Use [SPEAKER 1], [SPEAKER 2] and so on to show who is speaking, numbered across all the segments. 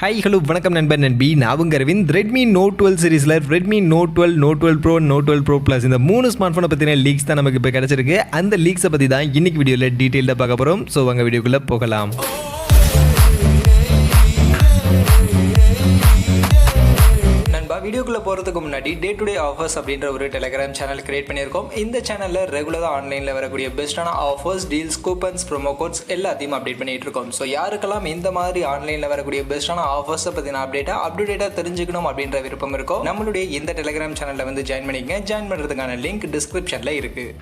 [SPEAKER 1] Hi hello வணக்கம் நண்பர் நண்பி நான் உங்க Aravind. Redmi Note 12 சீரிஸ்ல Redmi Note 12, Note 12 Pro, Note 12 Pro Plus இந்த மூணு ஸ்மார்ட் போனை பத்தின லீக்ஸ் தான் நமக்கு இப்போ கிடைச்சிருக்கு. அந்த லீக்ஸை பத்தி தான் இன்னைக்கு வீடியோல டீடைல்டா பார்க்க போறோம். ஸோ வாங்க வீடியோக்குள்ள போகலாம். வீடியோக்குள்ள போகிறதுக்கு முன்னாடி டே டு டே ஆஃபர்ஸ் அப்படின்ற ஒரு டெலிகிராம் சேனல் கிரியேட் பண்ணியிருக்கோம். இந்த சேனலில் ரெகுலராக ஆன்லைனில் வரக்கூடிய பெஸ்ட்டான offers, deals, coupons, promo quotes எல்லாத்தையும் அப்டேட் பண்ணிட்டு இருக்கோம். ஸோ யாருக்கெல்லாம் இந்த மாதிரி ஆன்லைனில் வரக்கூடிய பெஸ்ட்டான ஆஃபர்ஸை பற்றின அப்டேட்டாக தெரிஞ்சுக்கணும் அப்படின்ற விருப்பம் இருக்கோ நம்மளுடைய இந்த டெலிகிராம் சேனலில் வந்து ஜாயின் பண்ணிக்கங்க. ஜாயின் பண்ணுறதுக்கான லிங்க் டிஸ்கிரிப்ஷனில் இருக்குது.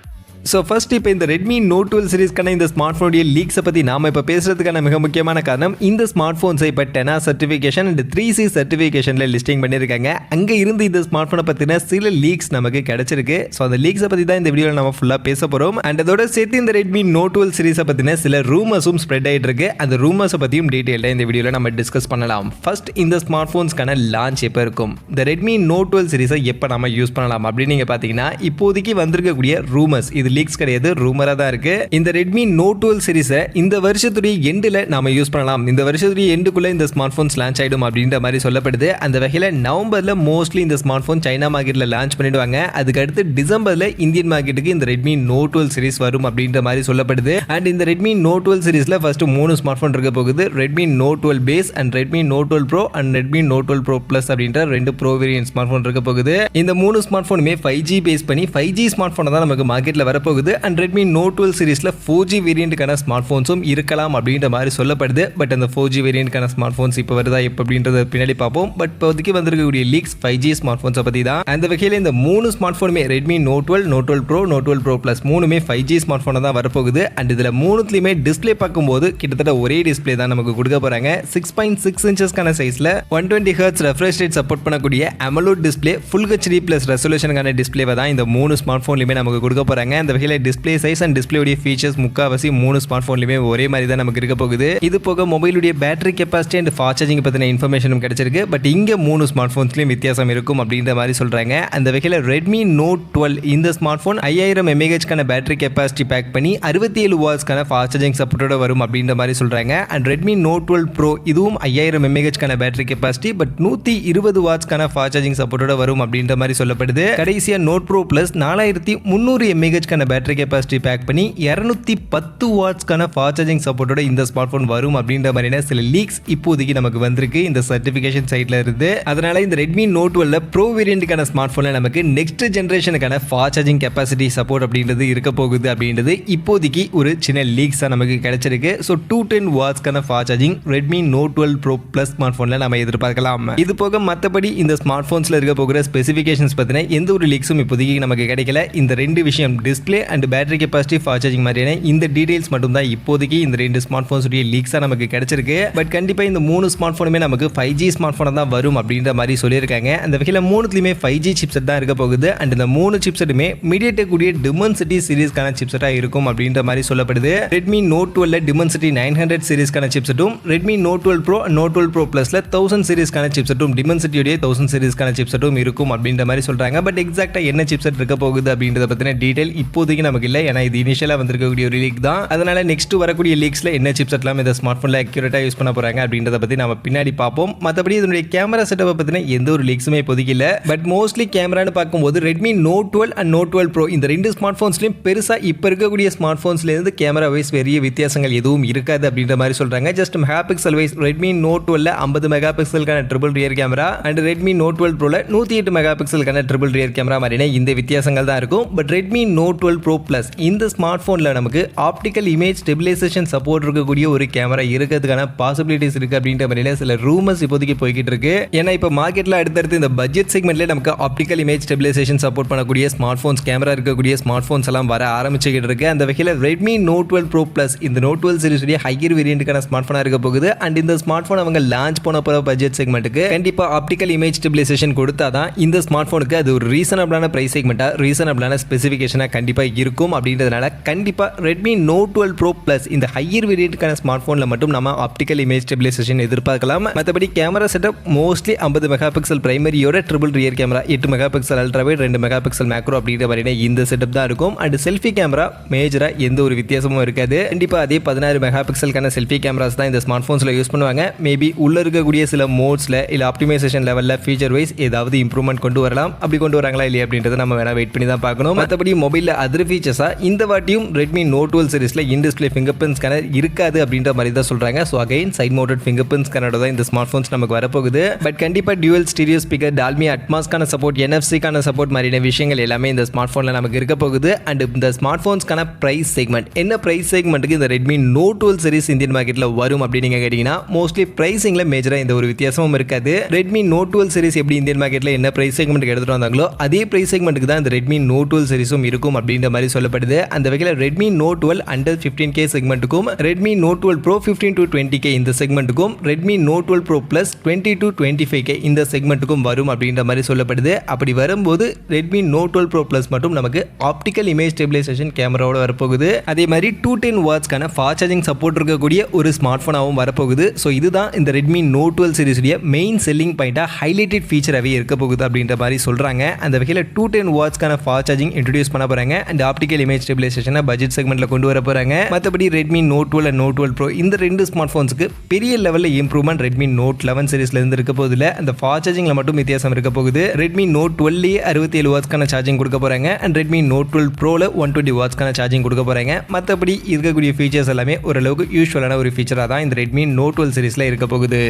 [SPEAKER 1] ஸோ ஃபர்ஸ்ட் இப்போ இந்த Redmi Note 12 சீரிஸ்க்கான இந்த ஸ்மார்ட் ஃபோனுடைய லீக்ஸை பற்றி நாம் இப்போ பேசுகிறதுக்கான மிக முக்கியமான காரணம் இந்த ஸ்மார்ட் ஃபோன்ஸை இப்போ 10R certification and 3C சர்டிஃபிகேஷனில் listing பண்ணியிருக்காங்க. அங்கே இருந்து இந்த ஸ்மார்ட் ஃபோனை பற்றின சில லீக்ஸ் நமக்கு கிடைச்சிருக்கு. ஸோ அந்த லீக்ஸை பற்றி தான் இந்த வீடியோவில் நம்ம ஃபுல்லாக பேச போகிறோம். அண்ட் அதோட சேர்த்து இந்த Redmi Note 12 சீரிஸை பற்றின சில ரூமர்ஸும் ஸ்ப்ரெட் ஆகிட்டு இருக்கு. அந்த ரூமர்ஸை பற்றியும் டீட்டெயிலாக இந்த வீடியோவில் நம்ம டிஸ்கஸ் பண்ணலாம். ஃபர்ஸ்ட் இந்த ஸ்மார்ட் ஃபோன்ஸ்க்கான லான்ச் எப்போ இருக்கும், இந்த Redmi Note 12 சீரிஸை எப்போ நம்ம யூஸ் பண்ணலாம் அப்படின்னு நீங்கள் பார்த்தீங்கன்னா இப்போதைக்கு வந்திருக்கக்கூடிய ரூமர்ஸ், இது லீக்ஸ் கிடையாது, ரூமரா தான் இருக்கு. இந்த Redmi Note 12 சீரிஸை இந்த வருஷத்துடைய எண்டில் நாம யூஸ் பண்ணலாம். இந்த வருஷத்துடைய எண்டுக்குள்ள இந்த ஸ்மார்ட் போன்ஸ் லான்ச் ஆயிடும் அப்படின்ற மாதிரி சொல்லப்படுது. அந்த வகையில் நவம்பர்ல மோஸ்ட்லி இந்த ஸ்மார்ட் போன் சைனா மார்க்கெட்ல லான்ச் பண்ணிடுவாங்க. அதுக்கு அடுத்து டிசம்பர்ல இந்தியன் மார்க்கெட்டுக்கு இந்த Redmi Note 12 சீரிஸ் வரும் அப்படின்ற மாதிரி சொல்லப்படுது. அண்ட் இந்த Redmi Note 12 சீரிஸ்ல ஃபர்ஸ்ட் 3 ஸ்மார்ட் போன் இருக்க போகுது. Redmi Note 12 base and Redmi Note 12 Pro and Redmi Note 12 Pro Plus அப்படின்ற 2 ப்ரோ வேரியன்ட் ஸ்மார்ட் போன் இருக்க போகுது. இந்த 3 ஸ்மார்ட் போனுமே 5G பேஸ் பண்ணி 5G ஸ்மார்ட் போன் தான் நமக்கு மார்க்கெட்ல வரப்போகுது. அண்ட் Redmi Note 12 சீரிஸ்ல 4G வேரியண்ட்கான ஸ்மார்ட் போன்ஸும் இருக்கலாம் அப்படின்ற மாதிரி சொல்லப்படுது. பட் அந்த 4G வேரியண்ட்கான ஸ்மார்ட் போன்ஸ் இப்போ வருதா எப்போ அப்படின்றத பின்னாடி பார்ப்போம். பட் இப்போதைக்கு வந்திருக்கக்கூடிய லீக்ஸ் 5G ஸ்மார்ட் போன்ஸை பற்றி தான். அந்த வகையில் இந்த 3 smart போனுமே Redmi Note 12, Note 12 Pro, Note 12 Pro Plus மூணுமே 5G ஸ்மார்ட் போனை தான் வரப்போகுது. அண்ட் இதில் மூணுத்துலையுமே டிஸ்பிளே பார்க்கும்போது கிட்டத்தட்ட ஒரே டிஸ்பிளே தான் நமக்கு கொடுக்க போறாங்க. 6.6 இன்ச்சஸ்க்கான சைஸ்ல 120 Hz ரெஃப்ரெஷ் ரேட் சப்போர்ட் பண்ணக்கூடிய AMOLED display, full HD plus ரெசல்யூஷனுக்கான டிஸ்பிளேவை தான் இந்த 3 ஸ்மார்ட் போன்லையுமே நமக்கு கொடுக்க போறாங்க. அந்த வகையில் டிஸ்பிளே சைஸ் அண்ட் டிஸ்பிளேவுடைய ஃபீச்சர்ஸ் முக்காவாசி 3 ஸ்மார்ட் போன்லையுமே ஒரே மாதிரி தான் நமக்கு இருக்க போகுது. இது போக மொபைலுடைய battery capacity and fast charging பற்றின இன்ஃபர்மேஷனும் கிடைச்சிருக்கு. பட் இங்கே 3 ஸ்மார்ட் போன்ஸ்லையும் வித்தியாசம் இருக்கும் அப்படின்ற மாதிரி சொல்றாங்க. அந்த வகையில் Redmi Note 12 இந்த smart phone 5000 mAh battery capacity pack பண்ணி 67 வாட்ஸ்க்கான ஃபாஸ்ட் சார்ஜிங் சப்போர்ட்டோட வரும் அப்படின்ற மாதிரி சொல்றாங்க. அண்ட் Redmi Note 12 Pro இதுவும் 5000 mAh பேட்டரி கெப்பாசிட்டி பட் 120 வாட்ஸ்க்கான ஃபாஸ்ட் சார்ஜிங் சப்போர்ட்டோட வரும் அப்படின்ற மாதிரி சொல்லப்படுது. கடைசியா Note Pro Plus 4300 mAh battery capacity pack பண்ணி 210 வாட்ஸ்க்கான ஃபாஸ்ட் சார்ஜிங் சப்போர்ட்டோட இந்த ஸ்மார்ட் போன் வரும் அப்படின்ற மாதிரியான சில லீக்ஸ் இப்போதைக்கு நமக்கு வந்திருக்கு இந்த சர்டிஃபிகேஷன் சைட்ல இருந்து. அதனால இந்த Redmi Note 12 ப்ரோ வேரியண்ட்கான ஸ்மார்ட் போன்ல நமக்கு நெக்ஸ்ட் ஜெனரேஷனுக்கான ஃபாஸ்ட் சார்ஜிங் கெப்பாசிட்டி சப்போர்ட் அப்படின்றது இருக்க போகுது அப்படின்றது இப்போதைக்கு ஒரு சின்ன லீக்ஸா நமக்கு கிடைச்சிருக்கு. ஸோ 210 வாட்ஸ்க்கான fast charging Redmi Note 12 Pro Plus smart போன்ல நம்ம எதிர்பார்க்கலாம். இது போக மற்றபடி இந்த ஸ்மார்ட் போன்ஸ்ல இருக்க போகிற ஸ்பெசிஃபிகேஷன்ஸ் பத்தின எந்த ஒரு லீக்ஸும் இப்போதைக்கு நமக்கு கிடைக்கல. இந்த 2 விஷயம் display and battery capacity fast charging மாதிரியான இந்த டீடைல்ஸ் மட்டும் தான் இப்போதைக்கு இந்த 2 ஸ்மார்ட் போன்ஸ் உடைய லீக்ஸா நமக்கு கிடைச்சிருக்கு. பட் கண்டிப்பா இந்த 3 ஸ்மார்ட் போனுமே நமக்கு 5G ஸ்மார்ட் போன் தான் வரும் அப்படின்ற மாதிரி சொல்லியிருக்காங்க. அந்த வகையில் மூணுத்துலயுமே 5G சிப்செட் தான் இருக்க போகுது. அண்ட் இந்த 3 சிப்செட்டுமே MediaTek உடைய Dimensity சீரிஸ்க்கான சிப்செட்டா இருக்கும் அப்படின்ற மாதிரி சொல்லப்படுது. Redmi Note 12 Dimensity 900 சீரிஸ்க்கான சிப்செட்டும், Redmi Note 12 Pro, Note 12 Pro Plusல 1000 சீரிஸ்க்கான சிப்செட்டும், Dimensity உடைய 1000 சீரிஸ்க்கான சிப்செட்டும் இருக்கும் அப்படின்ற மாதிரி சொல்றாங்க. பட் எக்ஸாக்ட்டா என்ன சிப்செட் இருக்க போகுது அப்படின்றத பத்தின டீடைல் இப்போதைக்கு நமக்கு இல்லை. ஏன்னா இது இனிஷியலா வந்திருக்கக்கூடிய ஒரு லீக் தான். அதனால நெக்ஸ்ட் வரக்கூடிய லீக்ஸ்ல என்ன சிப்செட்லாம் இந்த ஸ்மார்ட் போன்ல அக்யூரேட்டா யூஸ் பண்ண போறாங்க அப்படின்றத பத்தி நம்ம பின்னாடி பார்ப்போம். மற்றபடி இதனுடைய கேமரா செட்டப்பை பத்தின எந்த ஒரு லீக்ஸுமே இப்போதைக்கு இல்லை. பட் மோஸ்ட்லி கேமரான்னு பார்க்கும்போது Redmi Note 12 and Note 12 Pro இந்த 2 ஸ்மார்ட் போன்ஸ்லயும் பெருசா இப்ப இருக்கக்கூடிய ஸ்மார்ட் போன்ஸ்ல இருந்து கேமரா வைஸ் பெரிய வித்தியாசங்கள் எதுவும் இருக்காது அப்படின்ற மாதிரி சொல்றாங்க. Just mega pixel wise Redmi Note 12 50 mega பிக்சலுக்கான triple rear camera and Redmi Note 12 Pro 108 mega பிக்சலுக்கான ட்ரிபிள் ரியர் கேமரா மாதிரியான இந்த வித்தியாசங்கள் தான் இருக்கும். But Redmi Note 12 Pro Plus இந்த ஸ்மார்ட் போன்ல நமக்கு ஆப்டிக்கல் இமேஜ் ஸ்டெபிலைசேஷன் சப்போர்ட் இருக்கக்கூடிய ஒரு கேமரா இருக்கிறதுக்கான பாசிபிலிட்டிஸ் இருக்கு அப்படின்ற மாதிரில சில ரூமர்ஸ் இப்போதைக்கு போய்கிட்டு இருக்கு. ஏன்னா இப்போ மார்க்கெட்ல அடுத்தடுத்து இந்த பட்ஜெட் செக்மெண்ட்ல நமக்கு ஆப்டிக்கல் இமேஜ் ஸ்டெபிலைசேஷன் சப்போர்ட் பண்ணக்கூடிய ஸ்மார்ட் போன்ஸ், கேமரா இருக்கக்கூடிய ஸ்மார்ட் போன்ஸ் எல்லாம் வர ஆரம்பிச்சுக்கிட்டு இருக்கு. அந்த வகையில் Redmi Note 12 Pro Plus இந்த Note 12 சீரிஸ் உடைய ஹையர் வேரியண்ட்கான ஸ்மார்ட் போனா இருக்க போகுது. அண்ட் இந்த ஸ்மார்ட் போன் அவங்க லான்ச் பண்ண போற பட்ஜெட் செக்மெண்ட்டுக்கு கண்டிப்பா ஆப்டிக்கல் இமேஜ் ஸ்டெபிலைசேஷன் கொடுத்தாதான் இந்த ஸ்மார்ட் போனுக்கு அது ஒரு ரீசனபிளான பிரைஸ் செக்மெண்டா, ரீசனபிளான ஸ்பெசிஃபிகேஷனா கண்டிப்பா
[SPEAKER 2] கண்டிப்பாக இருக்கும். அப்படின்றதுனால கண்டிப்பாக Redmi Note 12 Pro Plus இந்த ஹையர் வேரியண்ட்டுக்கான ஸ்மார்ட் ஃபோனில் மட்டும் நம்ம ஆப்டிக்கல் இமேஜ் ஸ்டெபிலைசேஷன் எதிர்பார்க்கலாம். மற்றபடி camera setup mostly 50 mega pixel பிரைமரியோட triple rear camera, 8 mega pixel ultra wide, 2 mega pixel macro அப்படின்ற மாதிரியான இந்த செட்டப் தான் இருக்கும். அண்ட் செல்ஃபி கேமரா மேஜராக எந்த ஒரு வித்தியாசமும் இருக்காது. கண்டிப்பாக அதே 16 மெகா பிக்சலுக்கான செல்ஃபி கேமராஸ் தான் இந்த ஸ்மார்ட் ஃபோன்ஸில் யூஸ் பண்ணுவாங்க. மேபி உள்ள இருக்கக்கூடிய சில மோட்ஸில் இல்லை ஆப்டிமைசேஷன் லெவலில் ஃபீச்சர் வைஸ் ஏதாவது இம்ப்ரூவ்மெண்ட் கொண்டு வரலாம். அப்படி கொண்டு வராங்களா இல்லையா அப்படின்றத நம்ம வேணா வெயிட் பண்ணி தான் பார்க்கணும். மற்றபடி மொபைலில் அதர் ஃபீச்சர்ஸாக இந்த வாட்டியும் Redmi Note 12 சீரிஸில் in display fingerprint scanner இருக்காது அப்படின்ற மாதிரி தான் சொல்கிறாங்க. So again side mounted fingerprint ஸ்கேனரோட தான் இந்த ஸ்மார்ட் ஃபோன்ஸ் நமக்கு வரப்போகுது. பட் கண்டிப்பாக டியூவல் ஸ்டீரியோ ஸ்பீக்கர், டால்மி அட்மாஸ்க்கான சப்போர்ட், NFC-க்கான சப்போர்ட் மாதிரியான விஷயங்கள் எல்லாமே இந்த ஸ்மார்ட் ஃபோனில் நமக்கு இருக்க போகுது. அண்ட் இந்த ஸ்மார்ட் ஃபோன்ஸ்க்கான ப்ரைஸ் செக்மெண்ட் என்ன ப்ரைஸ் செக்மெண்ட்டுக்கு இந்த Redmi Note 12 சீரிஸ் இந்தியன் மார்க்கெட்டில் வரும் அப்படின்னு நீங்கள் கேட்டிங்கன்னா மோஸ்ட்லி ப்ரைஸிங்கில் மேஜராக எந்த ஒரு வித்தியாசமும் இருக்காது. Redmi Note 12 சீரிஸ் எப்படி இந்தியன் மார்க்கெட்டில் என்ன ப்ரைஸ் செக்மெண்ட்டுக்கு எடுத்துகிட்டு வந்தாங்களோ அதே ப்ரைஸ் செக்மெண்ட்டுக்கு தான் இந்த Redmi Note 12 சீரிஸும் இருக்கும் அப்படின்ற மாதிரி சொல்லப்படுது. அந்த வகையில் Redmi Note 12 under 15K செக்மெண்ட்டுக்கும், Redmi Note 12 Pro 15 to 20K இந்த செக்மெண்ட்டுக்கும், Redmi Note 12 Pro Plus 20 to 25K இந்த செக்மெண்ட்டுக்கும் வரும் அப்படின்ற மாதிரி சொல்லப்படுது. அப்படி வரும்போது Redmi Note 12 Pro Plus மட்டும் நமக்கு ஆப்டிக்கல் இமேஜ் ஸ்டெபிலைசேஷன் கேமராவோட வரப்போகுது. அதே மாதிரி 210 வாட்ஸ்க்கான ஃபாஸ்ட் சார்ஜிங் சப்போர்ட் இருக்கக்கூடிய ஒரு ஸ்மார்ட் ஃபோனாகவும் வரப்போகுது. ஸோ இதுதான் இந்த Redmi Note 12 சீரிஸுடைய மெயின் செல்லிங் பாயிண்டாக ஹைலைட்டட் ஃபீச்சராகவே இருக்க போகுது அப்படின்ற மாதிரி சொல்கிறாங்க. அந்த வகையில் 210 வாட்ஸ்க்கான ஃபாஸ்ட் சார்ஜிங் இன்ட்ரடியூஸ் பண்ண போகிறாங்க. அண்ட் ஆப்டிக்கல் இமேஜ் ஸ்டெபிலைசேஷனை பட்ஜெட் செக்மெண்ட்டில் கொண்டு வர போகிறாங்க. மற்றபடி Redmi Note 12 and Note 12 Pro இந்த ரெண்டு ஸ்மார்ட் ஃபோன்ஸுக்கு பெரிய லெவலில் இம்ப்ரூவ்மெண்ட் Redmi Note 11 சீரிஸ்ல இருந்து இருக்க போதில்லை. அந்த ஃபாஸ்ட் சார்ஜிங்கில் மட்டும் வித்தியாசம் இருக்க போகுது. Redmi Note 12 67 வாட்ஸ்க்கான சார்ஜிங் கொடுக்க போகிறாங்க. அண்ட் Redmi Note 12 Proல 120 வாட்ஸ்க்கான சார்ஜிங் கொடுக்க போகிறாங்க. மற்றபடி இருக்கக்கூடிய ஃபீச்சர்ஸ் எல்லாமே ஓரளவுக்கு யூஸ்வலான ஒரு ஃபீச்சராக தான் இந்த Redmi Note 12 சீரிஸில் இருக்க போகுது.